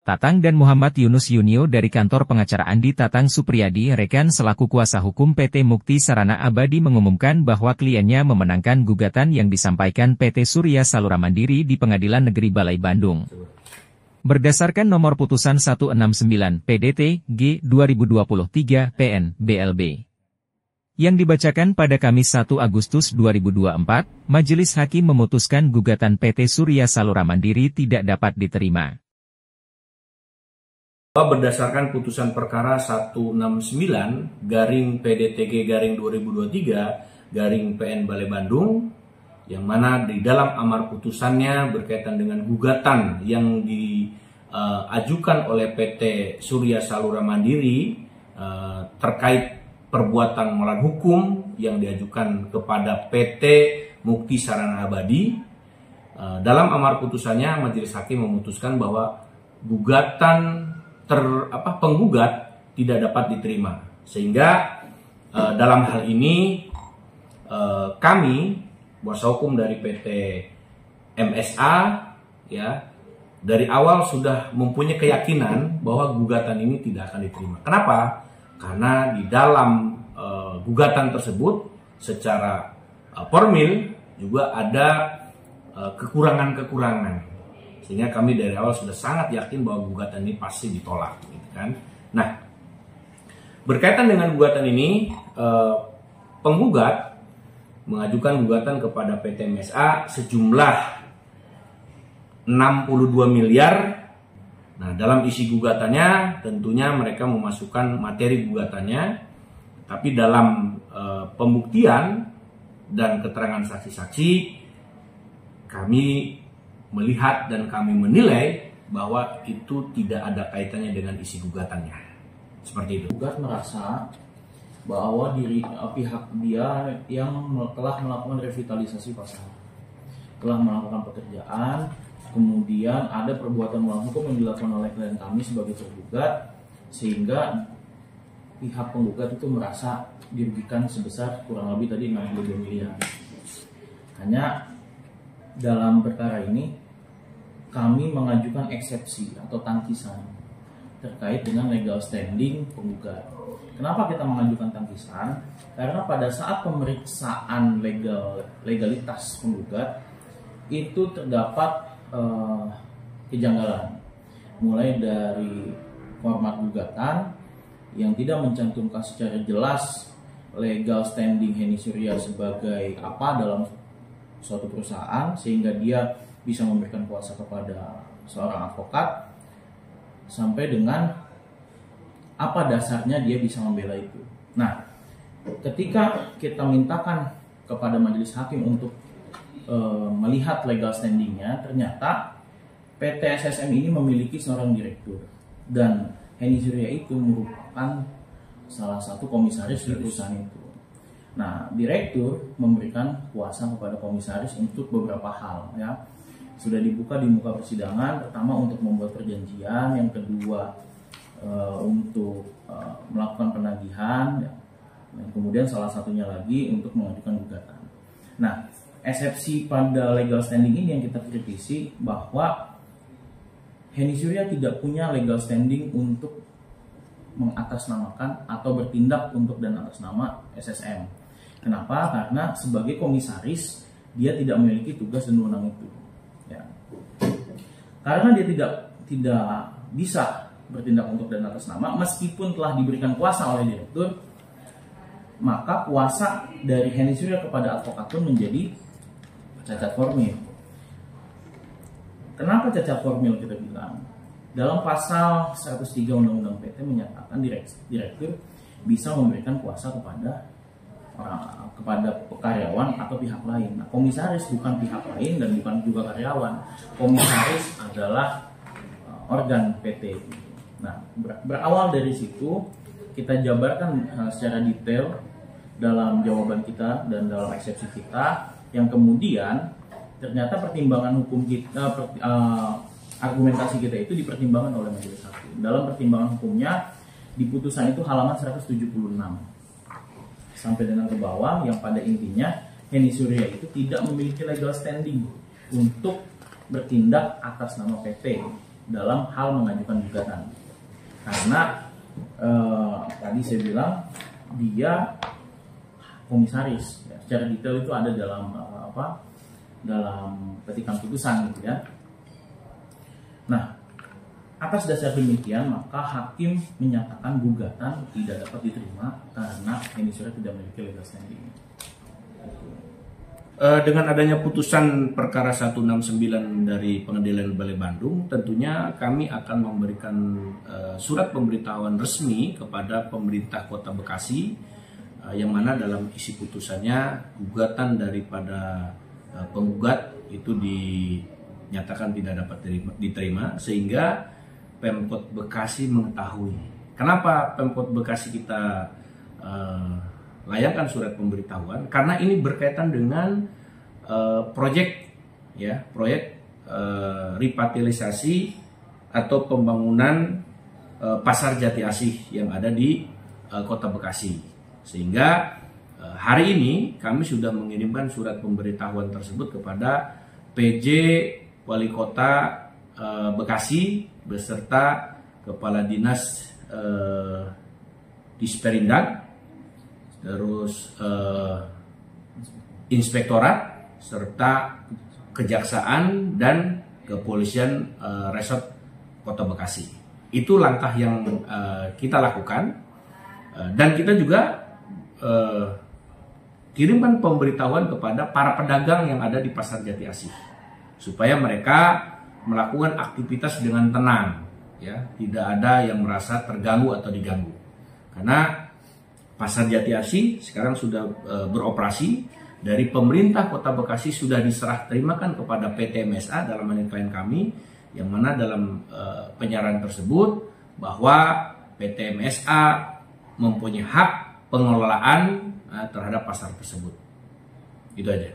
Tatang dan Muhammad Yunus Yunio dari kantor pengacara Andi Tatang Supriyadi Rekan selaku kuasa hukum PT Mukti Sarana Abadi mengumumkan bahwa kliennya memenangkan gugatan yang disampaikan PT Surya Salura Mandiri di Pengadilan Negeri Balai Bandung. Berdasarkan nomor putusan 169 PDT G 2023 PN BLB yang dibacakan pada Kamis 1 Agustus 2024, Majelis Hakim memutuskan gugatan PT Surya Salura Mandiri tidak dapat diterima. Berdasarkan putusan perkara 169 garing PDTG garing 2023 garing PN Balai Bandung, yang mana di dalam amar putusannya berkaitan dengan gugatan yang diajukan oleh PT Surya Salura Mandiri terkait perbuatan melawan hukum yang diajukan kepada PT Mukti Sarana Abadi. Dalam amar putusannya Majelis Hakim memutuskan bahwa gugatan penggugat tidak dapat diterima, sehingga dalam hal ini kami kuasa hukum dari PT MSA ya dari awal sudah mempunyai keyakinan bahwa gugatan ini tidak akan diterima. Kenapa? Karena di dalam gugatan tersebut secara formil juga ada kekurangan-kekurangan. Sehingga kami dari awal sudah sangat yakin bahwa gugatan ini pasti ditolak, gitu kan. Nah, berkaitan dengan gugatan ini, penggugat mengajukan gugatan kepada PT MSA sejumlah 62 miliar. Nah, dalam isi gugatannya tentunya mereka memasukkan materi gugatannya, tapi dalam pembuktian dan keterangan saksi-saksi kami melihat dan kami menilai bahwa itu tidak ada kaitannya dengan isi gugatannya. Seperti itu. Gugat merasa bahwa pihak dia yang telah melakukan revitalisasi pasar, telah melakukan pekerjaan, kemudian ada perbuatan melawan hukum yang dilakukan oleh klien kami sebagai tergugat, sehingga pihak penggugat itu merasa dirugikan sebesar kurang lebih tadi 62 miliar. Hanya dalam perkara ini kami mengajukan eksepsi atau tangkisan terkait dengan legal standing penggugat. Kenapa kita mengajukan tangkisan? Karena pada saat pemeriksaan legalitas penggugat itu terdapat kejanggalan, mulai dari format gugatan yang tidak mencantumkan secara jelas legal standing Henny Surya sebagai apa dalam suatu perusahaan, sehingga dia bisa memberikan kuasa kepada seorang advokat, sampai dengan apa dasarnya dia bisa membela itu. Nah, ketika kita mintakan kepada majelis hakim untuk melihat legal standingnya, ternyata PT SSM ini memiliki seorang direktur, dan Henny Surya itu merupakan salah satu komisaris di perusahaan itu. Nah, direktur memberikan kuasa kepada komisaris untuk beberapa hal, ya. Sudah dibuka di muka persidangan. Pertama, untuk membuat perjanjian. Yang kedua, untuk melakukan penagihan, ya. Dan kemudian salah satunya lagi untuk mengajukan gugatan. Nah, eksepsi pada legal standing ini yang kita kritisi, bahwa Henny Surya tidak punya legal standing untuk mengatasnamakan atau bertindak untuk dan atas nama SSM. Kenapa? Karena sebagai komisaris dia tidak memiliki tugas dan wewenang itu. Ya. Karena dia tidak bisa bertindak untuk dan atas nama, meskipun telah diberikan kuasa oleh direktur, maka kuasa dari Henny Surya kepada advokat pun menjadi cacat formil. Kenapa cacat formil kita bilang? Dalam pasal 103 Undang-Undang PT menyatakan direktur bisa memberikan kuasa kepada karyawan atau pihak lain. Nah, komisaris bukan pihak lain dan bukan juga karyawan. Komisaris adalah organ PT. Nah, berawal dari situ kita jabarkan secara detail dalam jawaban kita dan dalam eksepsi kita, yang kemudian ternyata pertimbangan hukum kita, argumentasi kita itu dipertimbangkan oleh majelis hakim. Dalam pertimbangan hukumnya di putusan itu halaman 176 sampai dengan ke bawah, yang pada intinya Henny Surya itu tidak memiliki legal standing untuk bertindak atas nama PT. dalam hal mengajukan gugatan. Karena tadi saya bilang dia komisaris, ya. Secara detail itu ada dalam dalam petikan putusan gitu ya. Nah, atas dasar demikian maka hakim menyatakan gugatan tidak dapat diterima karena Heni Surya tidak memiliki legal standing. Dengan adanya putusan perkara 169 dari Pengadilan Balai Bandung, tentunya kami akan memberikan surat pemberitahuan resmi kepada pemerintah Kota Bekasi, yang mana dalam isi putusannya gugatan daripada penggugat itu dinyatakan tidak dapat diterima, sehingga Pemkot Bekasi mengetahui. Kenapa Pemkot Bekasi kita layangkan surat pemberitahuan? Karena ini berkaitan dengan proyek revitalisasi atau pembangunan pasar Jati Asih yang ada di Kota Bekasi. Sehingga hari ini kami sudah mengirimkan surat pemberitahuan tersebut kepada PJ Wali Kota Bekasi beserta Kepala Dinas Disperindak, terus Inspektorat, serta Kejaksaan dan Kepolisian Resort Kota Bekasi. Itu langkah yang kita lakukan, dan kita juga kirimkan pemberitahuan kepada para pedagang yang ada di Pasar Jati Asih supaya mereka melakukan aktivitas dengan tenang, ya, tidak ada yang merasa terganggu atau diganggu. Karena Pasar Jati Asih sekarang sudah beroperasi, dari pemerintah Kota Bekasi sudah diserah terimakan kepada PT MSA dalam hal klien kami, yang mana dalam penyaran tersebut bahwa PT MSA mempunyai hak pengelolaan terhadap pasar tersebut. Itu aja.